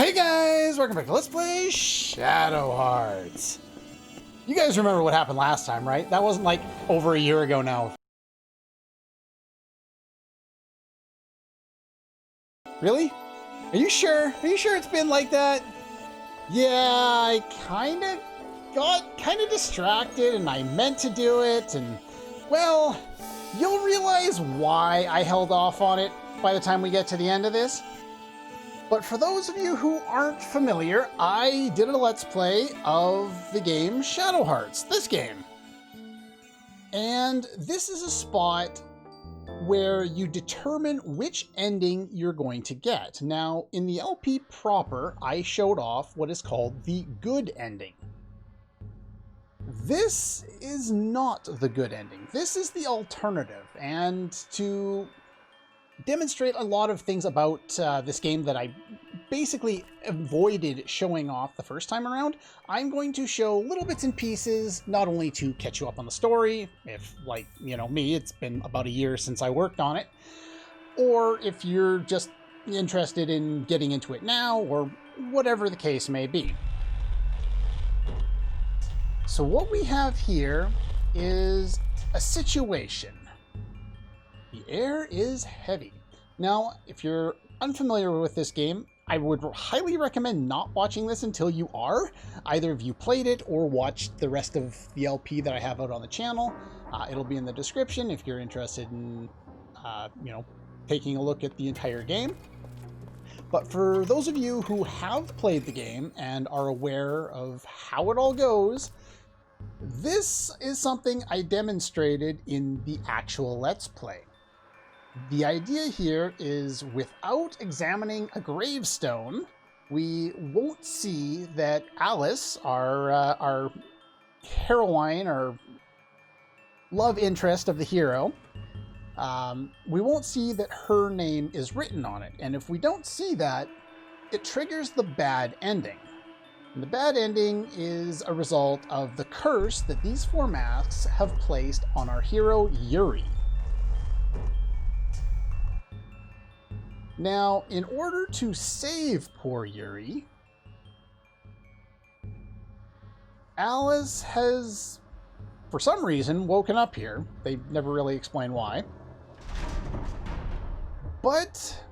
Hey guys, welcome back to Let's Play Shadow Hearts. You guys remember what happened last time, right? That wasn't like over a year ago now. Really? Are you sure? Are you sure it's been like that? Yeah, I got kind of distracted and I meant to do it and, well, you'll realize why I held off on it by the time we get to the end of this. But for those of you who aren't familiar, I did a Let's Play of the game Shadow Hearts, this game. And this is a spot where you determine which ending you're going to get. Now, in the LP proper, I showed off what is called the good ending. This is not the good ending. This is the alternative. And to demonstrate a lot of things about this game that I basically avoided showing off the first time around, I'm going to show little bits and pieces, not only to catch you up on the story, if, like, you know me, it's been about a year since I worked on it, or if you're just interested in getting into it now, or whatever the case may be. So what we have here is a situation. The air is heavy. Now, if you're unfamiliar with this game, I would highly recommend not watching this until you are. Either of you played it or watched the rest of the LP that I have out on the channel. It'll be in the description if you're interested in, taking a look at the entire game. But for those of you who have played the game and are aware of how it all goes, this is something I demonstrated in the actual Let's Play. The idea here is, without examining a gravestone, we won't see that Alice, our heroine, our love interest of the hero, we won't see that her name is written on it. And if we don't see that, it triggers the bad ending. And the bad ending is a result of the curse that these four masks have placed on our hero, Yuri. Now, in order to save poor Yuri, Alice has, for some reason, woken up here. They never really explain why. But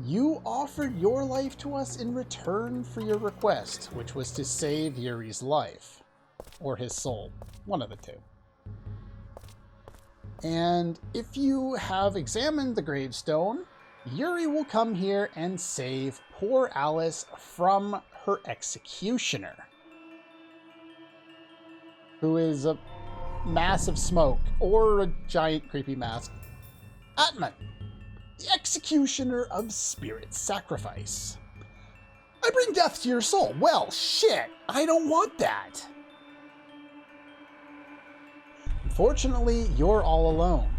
you offered your life to us in return for your request, which was to save Yuri's life, or his soul, one of the two. And if you have examined the gravestone, Yuri will come here and save poor Alice from her executioner, who is a mass of smoke, or a giant creepy mask, Atman, the executioner of spirit sacrifice. I bring death to your soul. Well, shit, I don't want that. Unfortunately, you're all alone.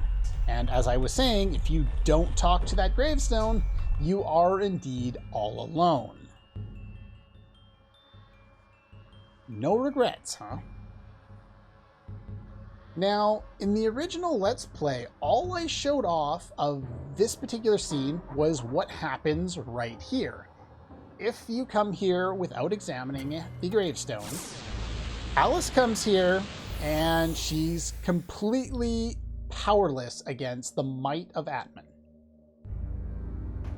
And as I was saying, if you don't talk to that gravestone, you are indeed all alone. No regrets, huh? Now, in the original Let's Play, all I showed off of this particular scene was what happens right here. If you come here without examining the gravestone, Alice comes here and she's completely powerless against the might of Atman.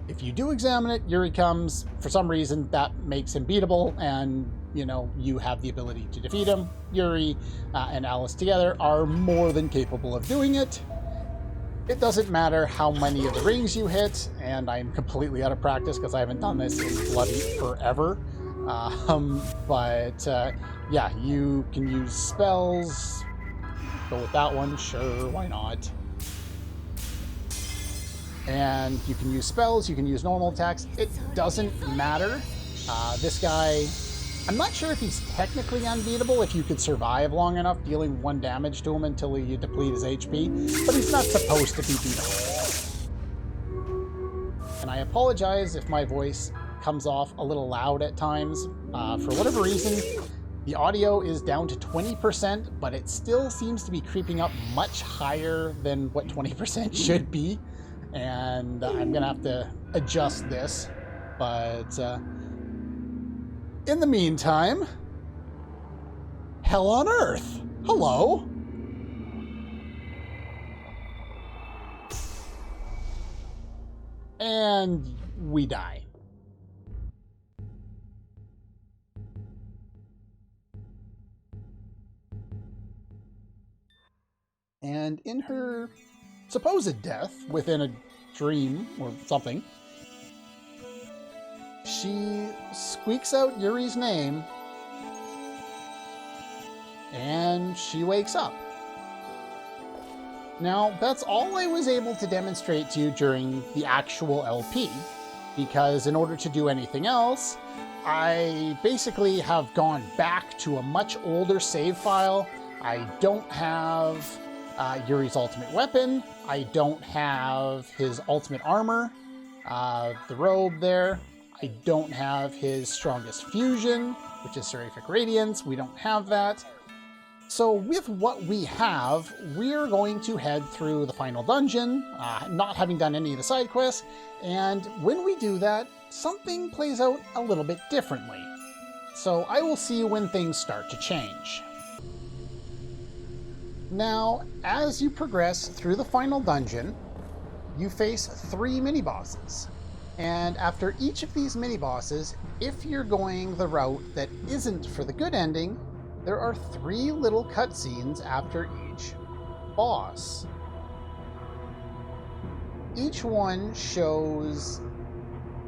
If you do examine it, Yuri comes. For some reason, that makes him beatable, and, you have the ability to defeat him. Yuri and Alice together are more than capable of doing it. It doesn't matter how many of the rings you hit, and I'm completely out of practice because I haven't done this in bloody forever. Yeah, you can use spells. Go with that one, sure, why not? And you can use spells, you can use normal attacks. It doesn't matter. This guy, I'm not sure if he's technically unbeatable if you could survive long enough dealing 1 damage to him until you deplete his HP, but he's not supposed to be beatable. And I apologize if my voice comes off a little loud at times. For whatever reason, the audio is down to 20%, but it still seems to be creeping up much higher than what 20% should be. And I'm gonna have to adjust this. But in the meantime, hell on earth. Hello. And we die. And in her supposed death, within a dream or something, she squeaks out Yuri's name, and she wakes up. Now, that's all I was able to demonstrate to you during the actual LP, because in order to do anything else, I basically have gone back to a much older save file. I don't have Yuri's ultimate weapon. I don't have his ultimate armor, the robe there. I don't have his strongest fusion, which is Seraphic Radiance. We don't have that. So with what we have, we're going to head through the final dungeon, not having done any of the side quests, and when we do that, something plays out a little bit differently. So I will see you when things start to change. Now, as you progress through the final dungeon, you face 3 mini-bosses. And after each of these mini-bosses, if you're going the route that isn't for the good ending, there are 3 little cutscenes after each boss. Each one shows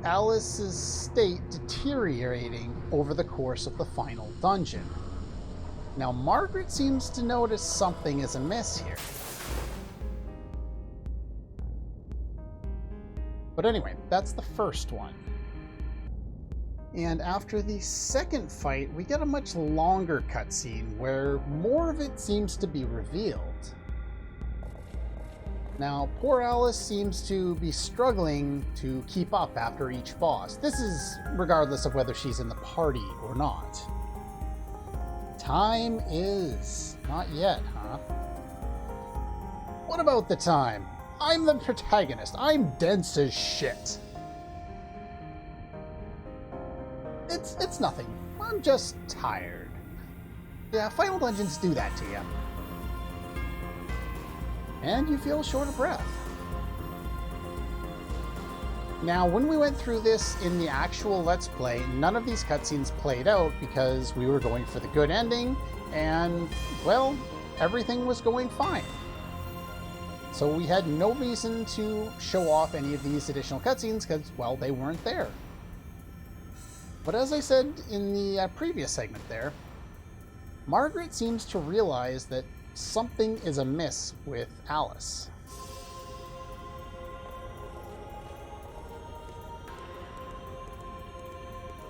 Alice's state deteriorating over the course of the final dungeon. Now, Margaret seems to notice something is amiss here. But anyway, that's the first one. And after the second fight, we get a much longer cutscene where more of it seems to be revealed. Now, poor Alice seems to be struggling to keep up after each boss. This is regardless of whether she's in the party or not. Time is not yet, huh? What about the time? I'm the protagonist. I'm dense as shit. It's nothing. I'm just tired. Yeah, final dungeons do that to you. And you feel short of breath. Now, when we went through this in the actual Let's Play, none of these cutscenes played out because we were going for the good ending, and, well, everything was going fine. So we had no reason to show off any of these additional cutscenes because, well, they weren't there. But as I said in the previous segment there, Margaret seems to realize that something is amiss with Alice.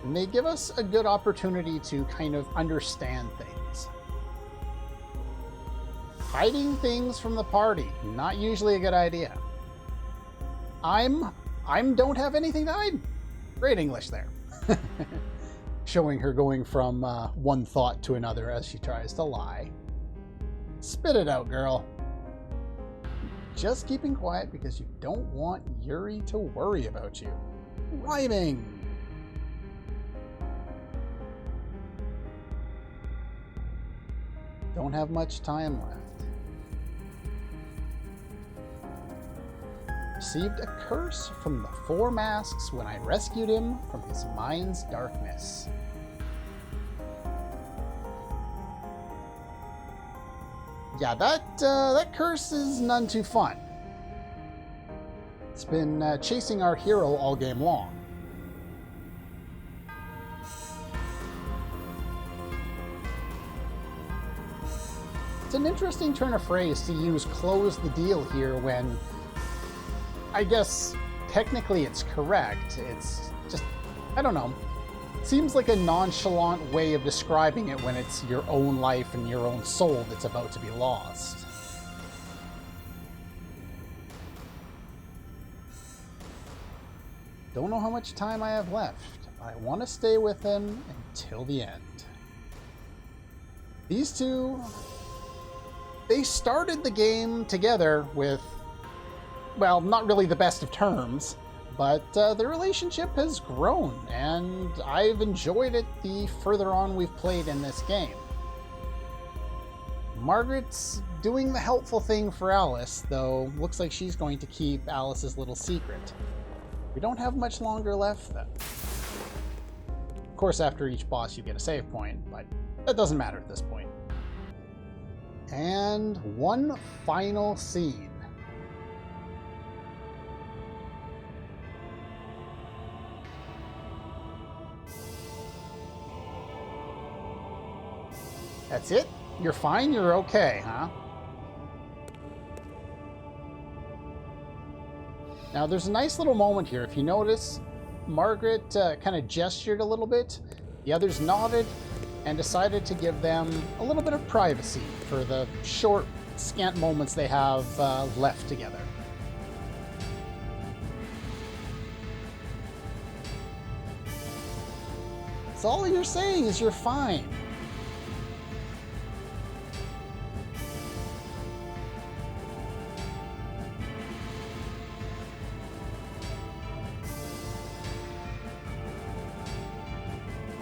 And they give us a good opportunity to kind of understand things. Hiding things from the party, not usually a good idea. I'm don't have anything to hide. Great English there. Showing her going from one thought to another as she tries to lie. Spit it out, girl. Just keeping quiet because you don't want Yuri to worry about you. Rhyming. Don't have much time left. Received a curse from the 4 masks when I rescued him from his mind's darkness. Yeah, that curse is none too fun. It's been chasing our hero all game long. It's an interesting turn of phrase to use "close the deal" here when, I guess, technically it's correct. It's just, I don't know. Seems like a nonchalant way of describing it when it's your own life and your own soul that's about to be lost. Don't know how much time I have left, but I want to stay with him until the end. These two, they started the game together with, well, not really the best of terms, but the relationship has grown, and I've enjoyed it the further on we've played in this game. Margaret's doing the helpful thing for Alice, though looks like she's going to keep Alice's little secret. We don't have much longer left, though. Of course, after each boss you get a save point, but that doesn't matter at this point. And one final scene. That's it? You're fine? You're okay, huh? Now, there's a nice little moment here. If you notice, Margaret kind of gestured a little bit. The others nodded and decided to give them a little bit of privacy for the short, scant moments they have left together. So all you're saying is you're fine.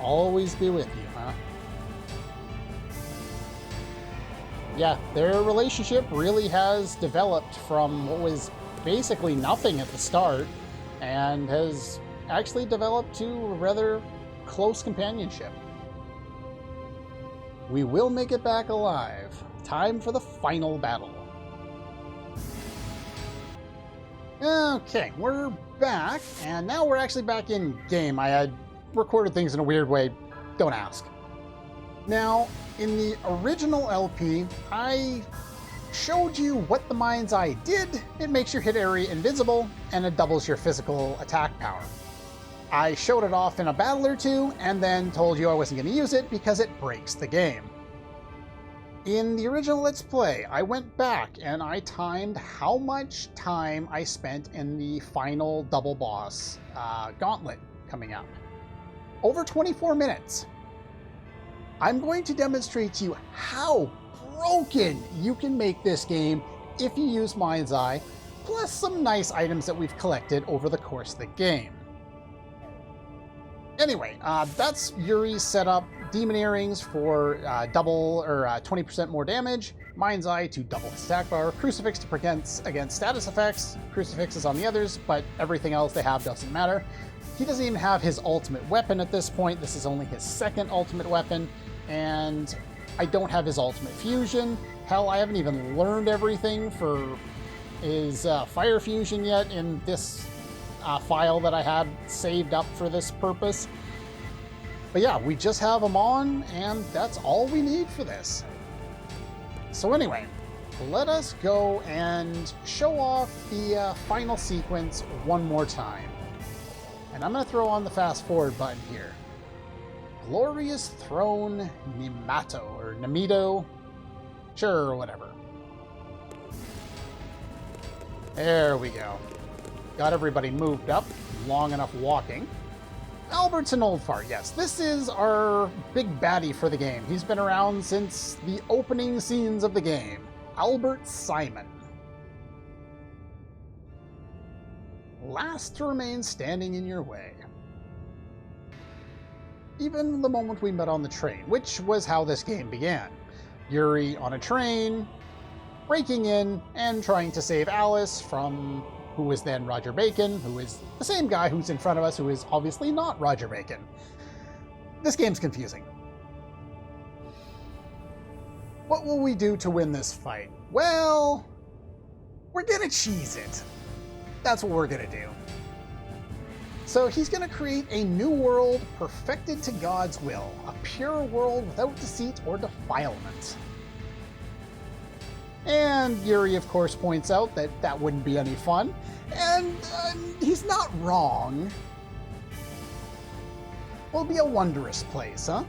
Always be with you, huh? Yeah, their relationship really has developed from what was basically nothing at the start and has actually developed to a rather close companionship. We will make it back alive. Time for the final battle. Okay, we're back, and now we're actually back in game. I had recorded things in a weird way, don't ask. Now, in the original LP, I showed you what the Mind's Eye did. It makes your hit area invisible, and it doubles your physical attack power. I showed it off in a battle or two, and then told you I wasn't going to use it because it breaks the game. In the original Let's Play, I went back and I timed how much time I spent in the final double boss gauntlet coming up. Over 24 minutes. I'm going to demonstrate to you how broken you can make this game if you use Mind's Eye, plus some nice items that we've collected over the course of the game. Anyway, that's Yuri's setup. Demon Earrings for double or 20% more damage, Mind's Eye to double his attack bar, Crucifix to protect against status effects, Crucifix is on the others, but everything else they have doesn't matter. He doesn't even have his ultimate weapon at this point. This is only his second ultimate weapon, and I don't have his ultimate fusion. Hell, I haven't even learned everything for his fire fusion yet in this file that I had saved up for this purpose. But yeah, we just have him on, and that's all we need for this. So anyway, let us go and show off the final sequence one more time. And I'm going to throw on the fast forward button here. Glorious Throne Nimato, or Namito, sure, whatever. There we go. Got everybody moved up, long enough walking. Albert's an old fart, yes. This is our big baddie for the game. He's been around since the opening scenes of the game. Albert Simon. Last to remain standing in your way. Even the moment we met on the train, which was how this game began. Yuri on a train, breaking in and trying to save Alice from who was then Roger Bacon, who is the same guy who's in front of us, who is obviously not Roger Bacon. This game's confusing. What will we do to win this fight? Well, we're gonna cheese it. That's what we're gonna do. So he's gonna create a new world perfected to God's will, a pure world without deceit or defilement. And Yuri, of course, points out that that wouldn't be any fun, and he's not wrong. Will be a wondrous place, huh?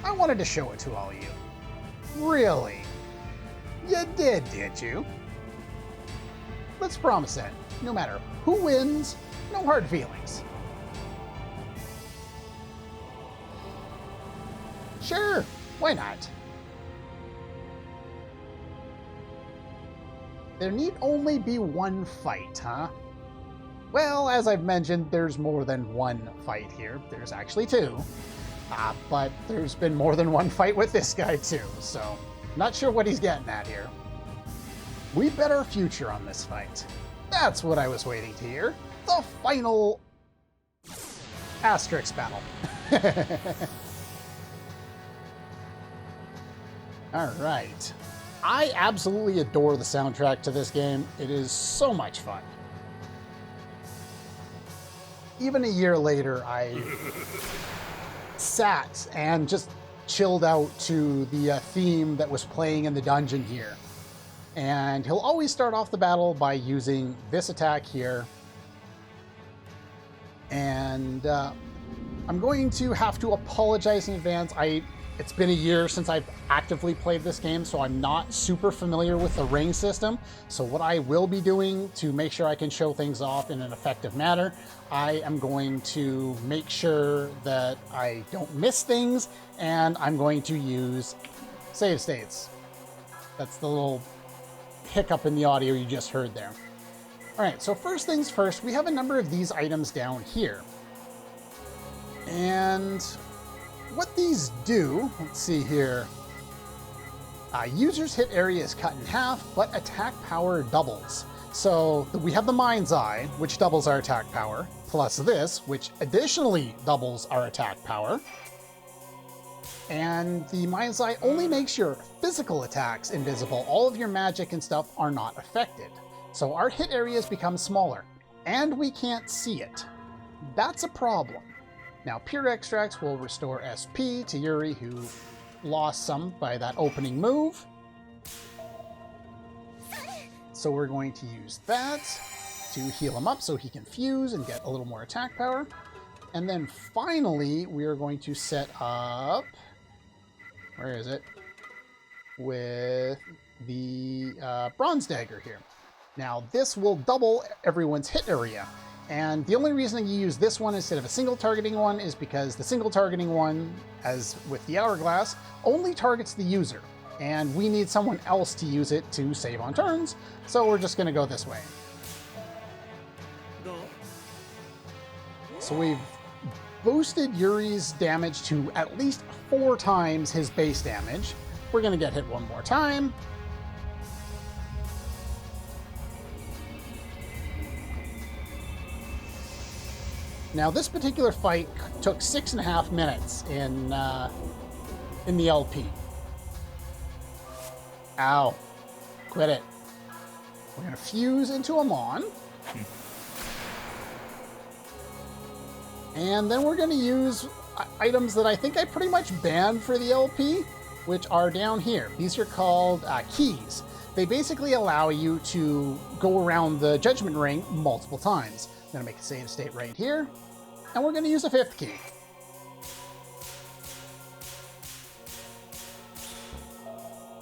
I wanted to show it to all of you. Really? You did you? Let's promise it. No matter who wins, no hard feelings. Sure, why not? There need only be one fight, huh? Well, as I've mentioned, there's more than one fight here. There's actually two. But there's been more than one fight with this guy too, so not sure what he's getting at here. We bet our future on this fight. That's what I was waiting to hear. The final Asterix Battle. Alright. I absolutely adore the soundtrack to this game. It is so much fun. Even a year later, I sat and just chilled out to the theme that was playing in the dungeon here. And he'll always start off the battle by using this attack here. And I'm going to have to apologize in advance. It's been a year since I've actively played this game, so I'm not super familiar with the ring system. So what I will be doing to make sure I can show things off in an effective manner, I am going to make sure that I don't miss things, and I'm going to use save states. That's the little hiccup in the audio you just heard there. All right, so first things first, we have a number of these items down here. And what these do, let's see here. User's hit area is cut in half, but attack power doubles. So we have the Mind's Eye, which doubles our attack power, plus this, which additionally doubles our attack power. And the Mind's Eye only makes your physical attacks invisible. All of your magic and stuff are not affected. So our hit areas become smaller, and we can't see it. That's a problem. Now, Pure Extracts will restore SP to Yuri, who lost some by that opening move. So we're going to use that to heal him up so he can fuse and get a little more attack power. And then finally, we are going to set up... Where is it? With the Bronze Dagger here. Now, this will double everyone's hit area. And the only reason you use this one instead of a single targeting one is because the single targeting one, as with the Hourglass, only targets the user. And we need someone else to use it to save on turns, so we're just going to go this way. So we've boosted Yuri's damage to at least 4 times his base damage. We're going to get hit one more time. Now, this particular fight took 6.5 minutes in the LP. Ow. Quit it. We're going to fuse into a Mon. And then we're going to use items that I think I pretty much banned for the LP, which are down here. These are called keys. They basically allow you to go around the Judgment Ring multiple times. I'm going to make a save state right here. And we're going to use a 5th key.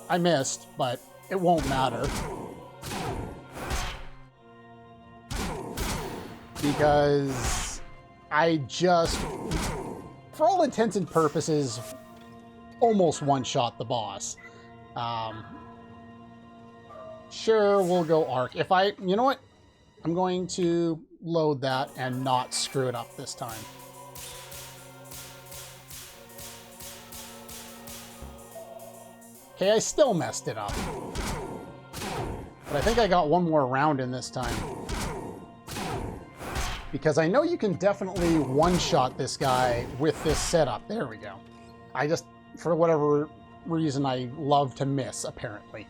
I missed, but it won't matter. Because I just, for all intents and purposes, almost one-shot the boss. Sure, we'll go Arc. You know what? I'm going to load that and not screw it up this time. Okay, I still messed it up. But I think I got one more round in this time. Because I know you can definitely one-shot this guy with this setup. There we go. I just, for whatever reason, I love to miss, apparently.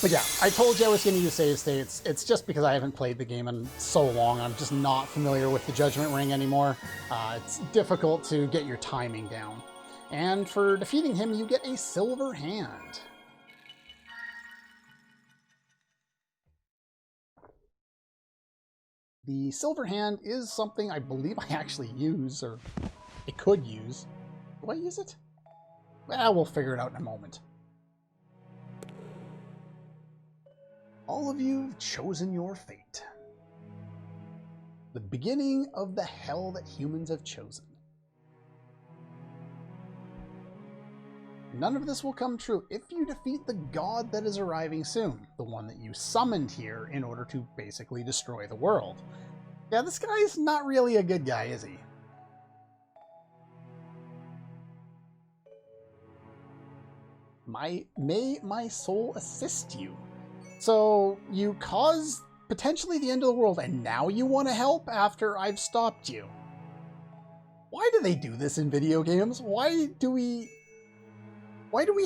But yeah, I told you I was going to use save states. It's just because I haven't played the game in so long. I'm just not familiar with the Judgment Ring anymore. It's difficult to get your timing down. And for defeating him, you get a silver hand. The silver hand is something I believe I actually use, or I could use. Do I use it? Well, we'll figure it out in a moment. All of you have chosen your fate. The beginning of the hell that humans have chosen. none of this will come true if you defeat the god that is arriving soon, the one that you summoned here in order to basically destroy the world. Yeah, this guy is not really a good guy, is he? May my soul assist you. So you caused potentially the end of the world, and now you want to help after I've stopped you. Why do they do this in video games? Why do we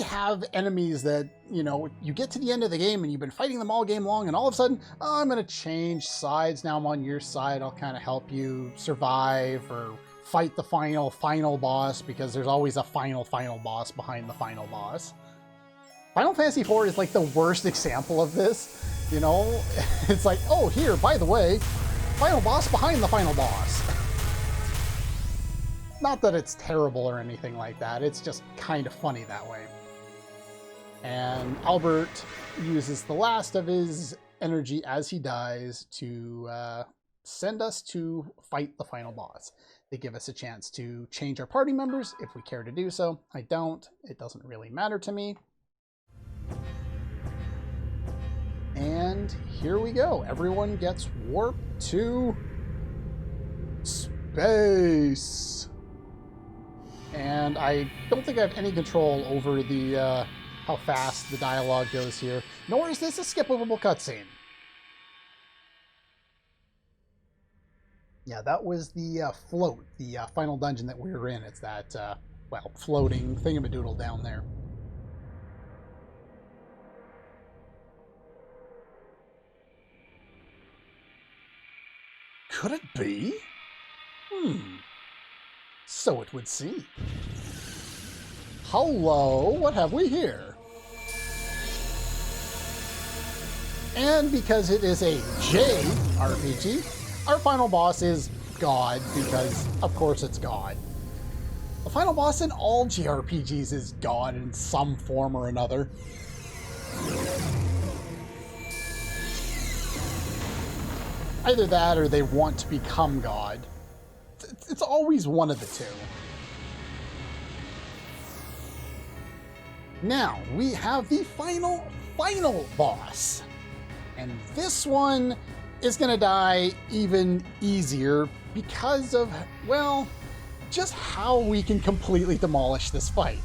have enemies that, you know, you get to the end of the game and you've been fighting them all game long, and all of a sudden, oh, I'm going to change sides. Now I'm on your side. I'll kind of help you survive or fight the final boss, because there's always a final boss behind the final boss. Final Fantasy IV is like the worst example of this, you know? It's like, oh, here, by the way, final boss behind the final boss. Not that it's terrible or anything like that, it's just kind of funny that way. And Albert uses the last of his energy as he dies to send us to fight the final boss. They give us a chance to change our party members if we care to do so. I don't. It doesn't really matter to me. And here we go. Everyone gets warped to space. And I don't think I have any control over the how fast the dialogue goes here, nor is this a skippable cutscene. Yeah, that was the float, the final dungeon that we were in. It's that, well, floating thingamadoodle down there. Could it be? So it would seem. Hello, what have we here? And because it is a JRPG, our final boss is God, because of course it's God. The final boss in all JRPGs is God in some form or another. Either that or they want to become God. It's always one of the two. Now, we have the final boss. And this one is going to die even easier because of, well, just how we can completely demolish this fight.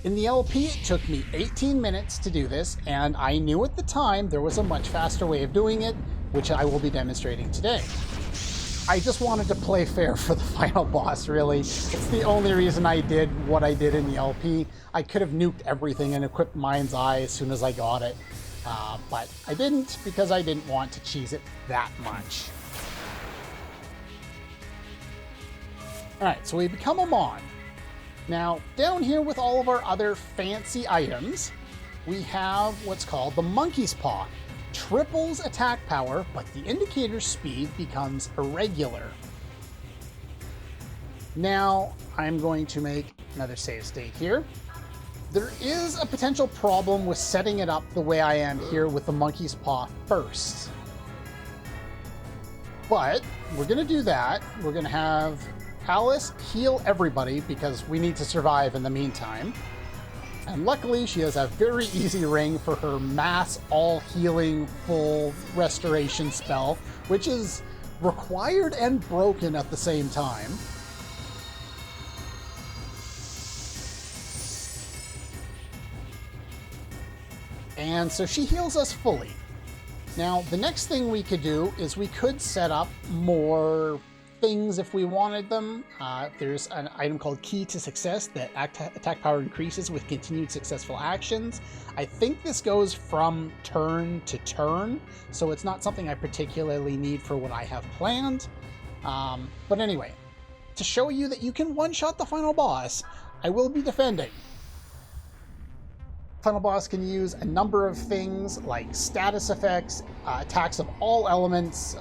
In the LP, it took me 18 minutes to do this, and I knew at the time there was a much faster way of doing it, which I will be demonstrating today. I just wanted to play fair for the final boss, really. It's the only reason I did what I did in the LP. I could have nuked everything and equipped Mind's Eye as soon as I got it, but I didn't because I didn't want to cheese it that much. Alright, so we become a Mon. Now, down here with all of our other fancy items, we have what's called the Monkey's Paw. Triples attack power, but the indicator's speed becomes irregular. Now, I'm going to make another save state here. There is a potential problem with setting it up the way I am here with the Monkey's Paw first. But we're going to do that. We're going to have Alice heal everybody because we need to survive in the meantime. And luckily, she has a very easy ring for her mass all-healing full restoration spell, which is required and broken at the same time. And so she heals us fully. Now, the next thing we could do is we could set up more things if we wanted them. There's an item called Key to Success that attack power increases with continued successful actions. I think this goes from turn to turn, so it's not something I particularly need for what I have planned. But anyway, to show you that you can one-shot the final boss, I will be defending. Final boss can use a number of things like status effects, attacks of all elements.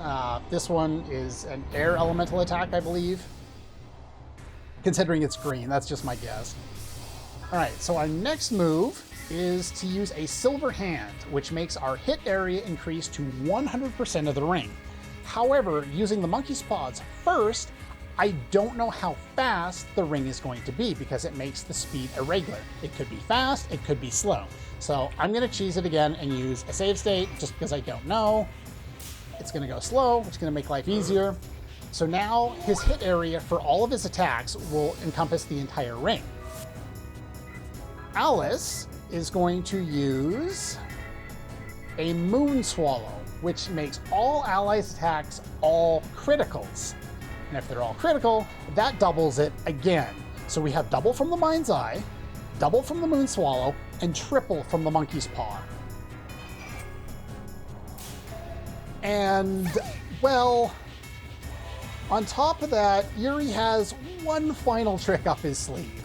This one is an air elemental attack, I believe. Considering it's green, that's just my guess. Alright, so our next move is to use a Silver Hand, which makes our hit area increase to 100% of the ring. However, using the Monkey's Paws first, I don't know how fast the ring is going to be because it makes the speed irregular. It could be fast, it could be slow. So I'm going to cheese it again and use a save state just because I don't know. It's going to go slow, which is going to make life easier. So now his hit area for all of his attacks will encompass the entire ring. Alice is going to use a Moon Swallow, which makes all allies' attacks all criticals. And if they're all critical, that doubles it again. So we have double from the Mind's Eye, double from the Moon Swallow, and triple from the Monkey's Paw. And, well, on top of that, Yuri has one final trick up his sleeve.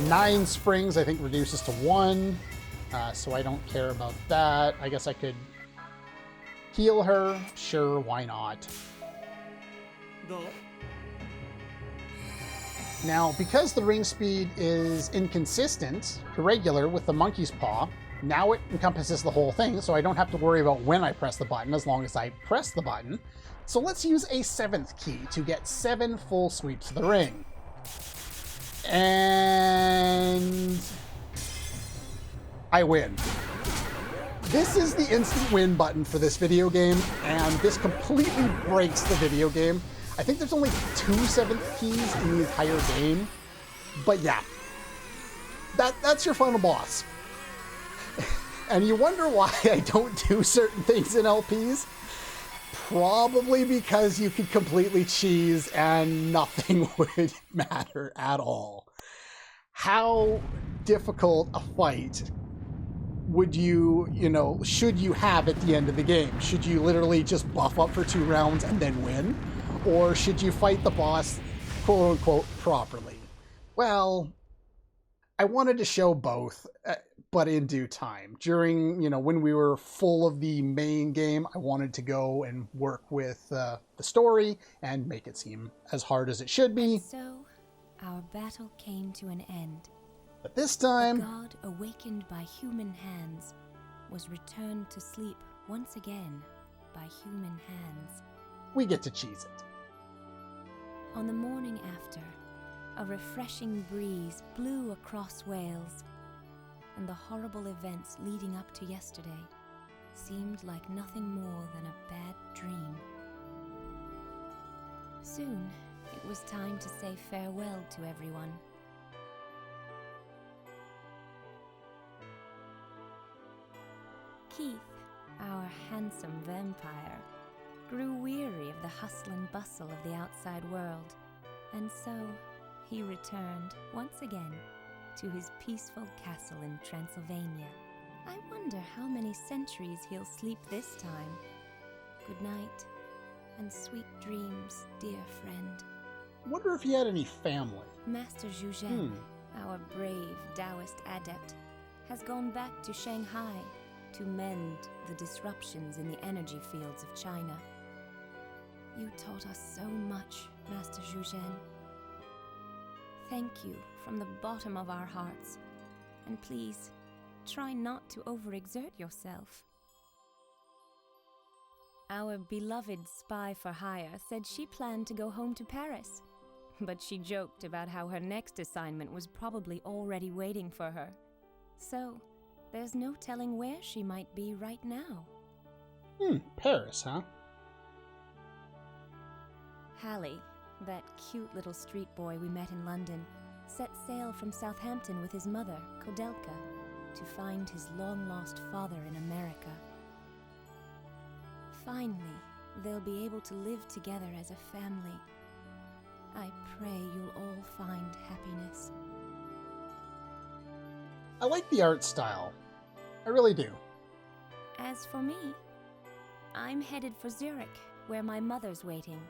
9 springs, I think, reduces to 1, so I don't care about that. I guess I could heal her. Sure, why not? Now, because the ring speed is inconsistent, irregular with the Monkey's Paw, now it encompasses the whole thing, so I don't have to worry about when I press the button as long as I press the button. So let's use a 7th key to get 7 full sweeps of the ring. And I win. This is the instant win button for this video game, and this completely breaks the video game. I think there's only 2 7th keys in the entire game, but yeah, that's your final boss. And you wonder why I don't do certain things in LPs? Probably because you could completely cheese and nothing would matter at all. How difficult a fight would should you have at the end of the game? Should you literally just buff up for 2 rounds and then win? Or should you fight the boss, quote unquote, properly? Well, I wanted to show both, but in due time. During, when we were full of the main game, I wanted to go and work with the story and make it seem as hard as it should be. And so, our battle came to an end. But this time, the god awakened by human hands was returned to sleep once again by human hands. We get to cheese it. On the morning after, a refreshing breeze blew across Wales, and the horrible events leading up to yesterday seemed like nothing more than a bad dream. Soon, it was time to say farewell to everyone. Keith, our handsome vampire, grew weary of the hustle and bustle of the outside world, and so he returned once again to his peaceful castle in Transylvania. I wonder how many centuries he'll sleep this time. Good night, and sweet dreams, dear friend. Wonder if he had any family. Master Zhuzhen, our brave Taoist adept, has gone back to Shanghai to mend the disruptions in the energy fields of China. You taught us so much, Master Zhuzhen. Thank you from the bottom of our hearts, and please, try not to overexert yourself. Our beloved spy for hire said she planned to go home to Paris, but she joked about how her next assignment was probably already waiting for her. So, there's no telling where she might be right now. Paris, huh? Hallie, that cute little street boy we met in London, set sail from Southampton with his mother, Kodelka, to find his long-lost father in America. Finally, they'll be able to live together as a family. I pray you'll all find happiness. I like the art style. I really do. As for me, I'm headed for Zurich, where my mother's waiting.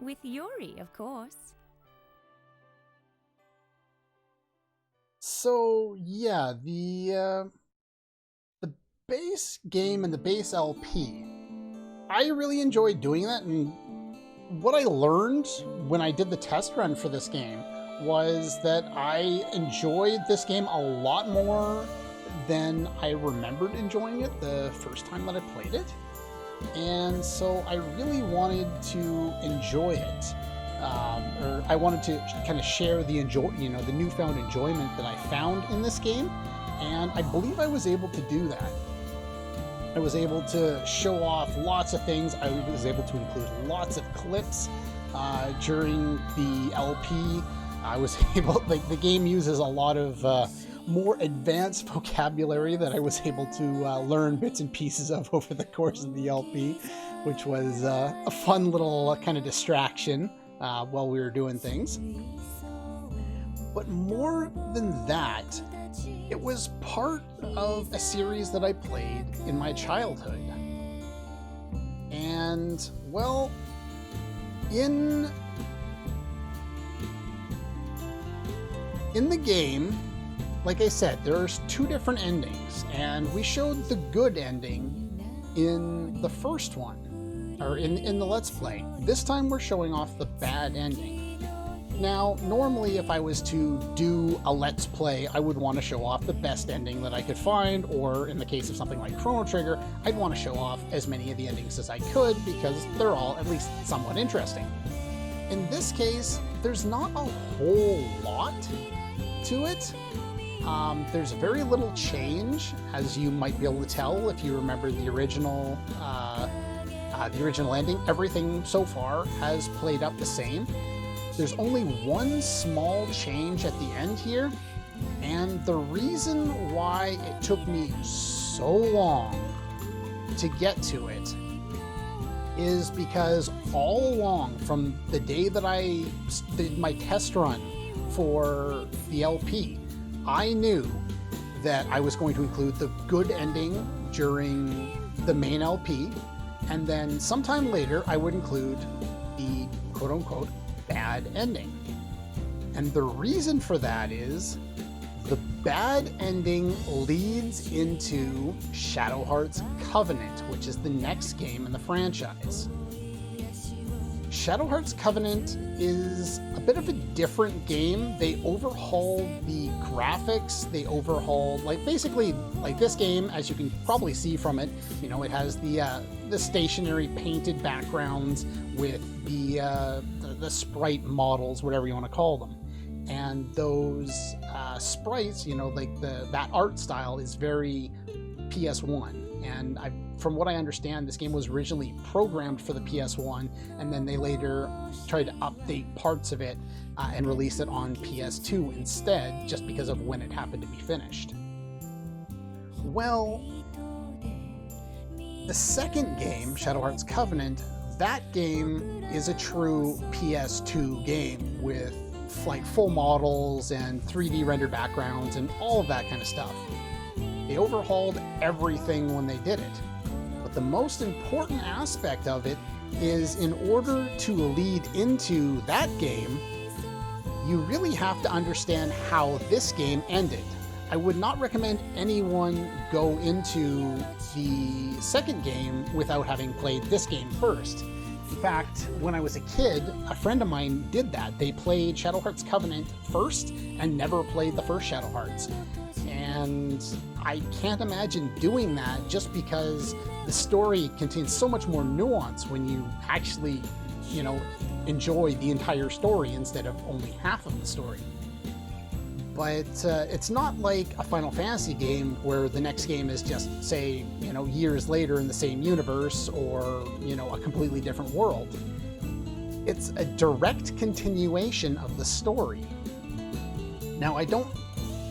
With Yuri, of course. So, yeah, the base game and the base LP, I really enjoyed doing that, and what I learned when I did the test run for this game was that I enjoyed this game a lot more than I remembered enjoying it the first time that I played it. and so I really wanted to enjoy it. Or I wanted to kind of share the the newfound enjoyment that I found in this game, and I believe I was able to do that. I was able to show off lots of things. I was able to include lots of clips during the LP. I was able, like, the game uses a lot of more advanced vocabulary that I was able to learn bits and pieces of over the course of the LP, which was a fun little kind of distraction while we were doing things. But more than that, it was part of a series that I played in my childhood. And, well, in the game, like I said, there's two different endings, and we showed the good ending in the first one, or in the Let's Play. This time we're showing off the bad ending. Now, normally if I was to do a Let's Play, I would want to show off the best ending that I could find, or in the case of something like Chrono Trigger, I'd want to show off as many of the endings as I could because they're all at least somewhat interesting. In this case, there's not a whole lot to it. There's very little change, as you might be able to tell if you remember the original ending. Everything so far has played up the same. There's only one small change at the end here, and the reason why it took me so long to get to it is because all along, from the day that I did my test run for the LP, I knew that I was going to include the good ending during the main LP, and then sometime later I would include the quote-unquote bad ending. And the reason for that is the bad ending leads into Shadow Heart's Covenant, which is the next game in the franchise. Shadow Heart's Covenant is a bit of a different game. They overhauled the graphics, they overhauled, basically this game, as you can probably see from it, it has the stationary painted backgrounds with the sprite models, whatever you want to call them. And those sprites, that art style is very PS1. And from what I understand, this game was originally programmed for the PS1, and then they later tried to update parts of it and release it on PS2 instead, just because of when it happened to be finished. Well, the second game, Shadow Heart's Covenant, that game is a true PS2 game with full models and 3D rendered backgrounds and all of that kind of stuff. They overhauled everything when they did it. But the most important aspect of it is, in order to lead into that game, you really have to understand how this game ended. I would not recommend anyone go into the second game without having played this game first. In fact, when I was a kid, a friend of mine did that. They played Shadow Heart's Covenant first and never played the first Shadow Hearts. And I can't imagine doing that, just because the story contains so much more nuance when you actually, enjoy the entire story instead of only half of the story. But it's not like a Final Fantasy game where the next game is just, say, years later in the same universe, or, a completely different world. It's a direct continuation of the story. Now, I don't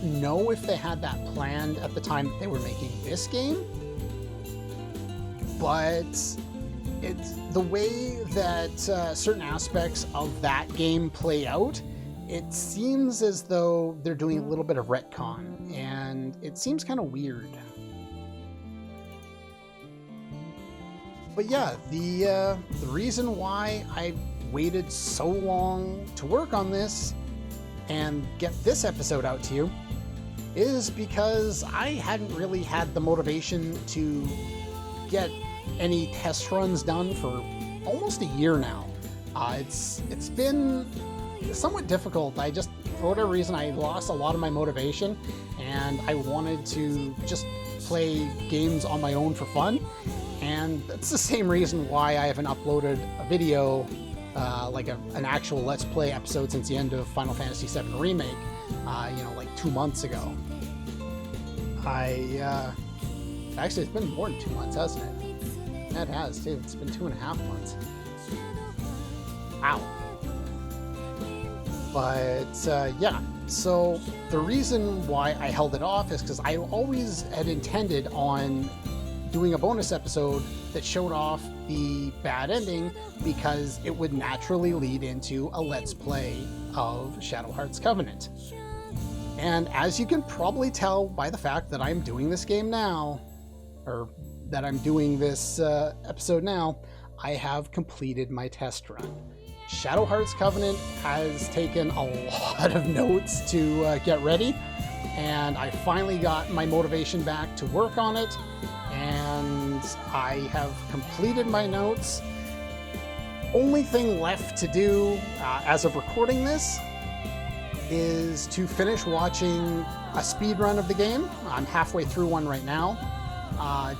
know if they had that planned at the time that they were making this game, but it's the way that certain aspects of that game play out. It seems as though they're doing a little bit of retcon, and it seems kind of weird. But yeah, the reason why I waited so long to work on this and get this episode out to you is because I hadn't really had the motivation to get any test runs done for almost a year now. It's been somewhat difficult. For whatever reason, I lost a lot of my motivation, and I wanted to just play games on my own for fun. and that's the same reason why I haven't uploaded a video, like an actual Let's Play episode since the end of Final Fantasy VII Remake, like 2 months ago. Actually, it's been more than 2 months, hasn't it? That has, too. It's been 2.5 months. Wow. But, yeah. So, the reason why I held it off is because I always had intended on doing a bonus episode that showed off the bad ending, because it would naturally lead into a Let's Play of Shadow Hearts Covenant. And as you can probably tell by the fact that I'm doing this game now, or that I'm doing this episode now, I have completed my test run. Shadow Hearts Covenant has taken a lot of notes to get ready, and I finally got my motivation back to work on it, and I have completed my notes. Only thing left to do as of recording this is to finish watching a speed run of the game. I'm halfway through one right now,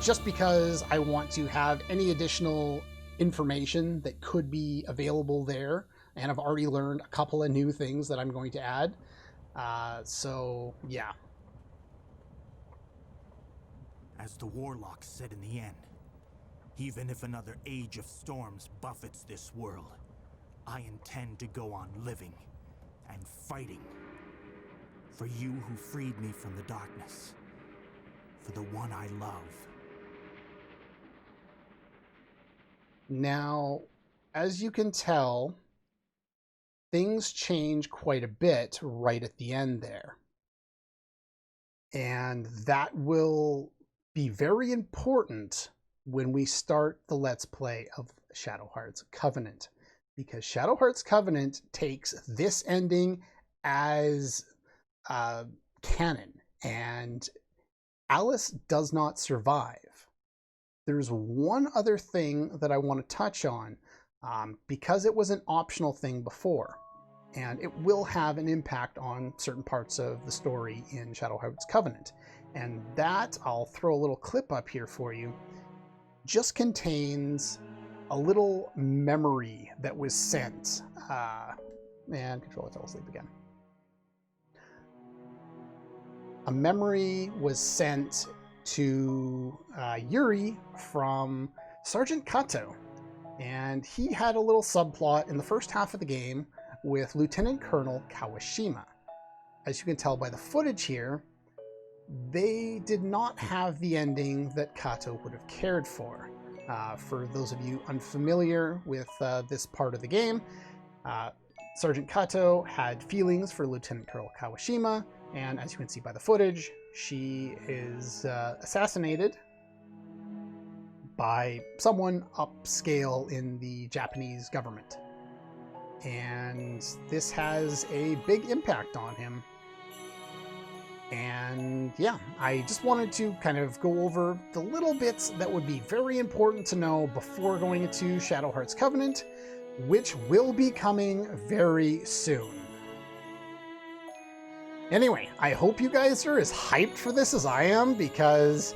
just because I want to have any additional information that could be available there, and I've already learned a couple of new things that I'm going to add. So yeah. As the Warlock said in the end, even if another age of storms buffets this world, I intend to go on living and fighting for you who freed me from the darkness, for the one I love. Now, as you can tell, things change quite a bit right at the end there. And that will be very important when we start the Let's Play of Shadow Hearts Covenant, because Shadow Hearts Covenant takes this ending as canon, and Alice does not survive. There's one other thing that I want to touch on, because it was an optional thing before, and it will have an impact on certain parts of the story in Shadow Hearts Covenant. And that, I'll throw a little clip up here for you, just contains a little memory that was sent. And Controller fell asleep again. A memory was sent to Yuri from Sergeant Kato. And he had a little subplot in the first half of the game with Lieutenant Colonel Kawashima. As you can tell by the footage here, they did not have the ending that Kato would have cared for. For those of you unfamiliar with this part of the game, Sergeant Kato had feelings for Lieutenant Colonel Kawashima, and as you can see by the footage, she is assassinated by someone upscale in the Japanese government. And this has a big impact on him. And yeah, I just wanted to kind of go over the little bits that would be very important to know before going into Shadow Hearts Covenant, which will be coming very soon. Anyway, I hope you guys are as hyped for this as I am, because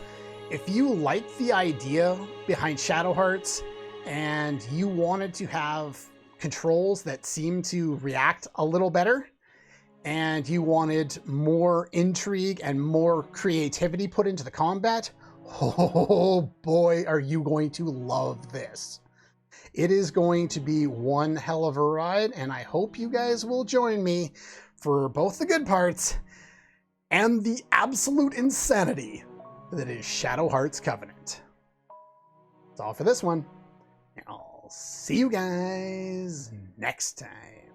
if you like the idea behind Shadow Hearts and you wanted to have controls that seem to react a little better, and you wanted more intrigue and more creativity put into the combat, oh boy, are you going to love this. It is going to be one hell of a ride, and I hope you guys will join me for both the good parts and the absolute insanity that is Shadow Hearts Covenant. That's all for this one, and I'll see you guys next time.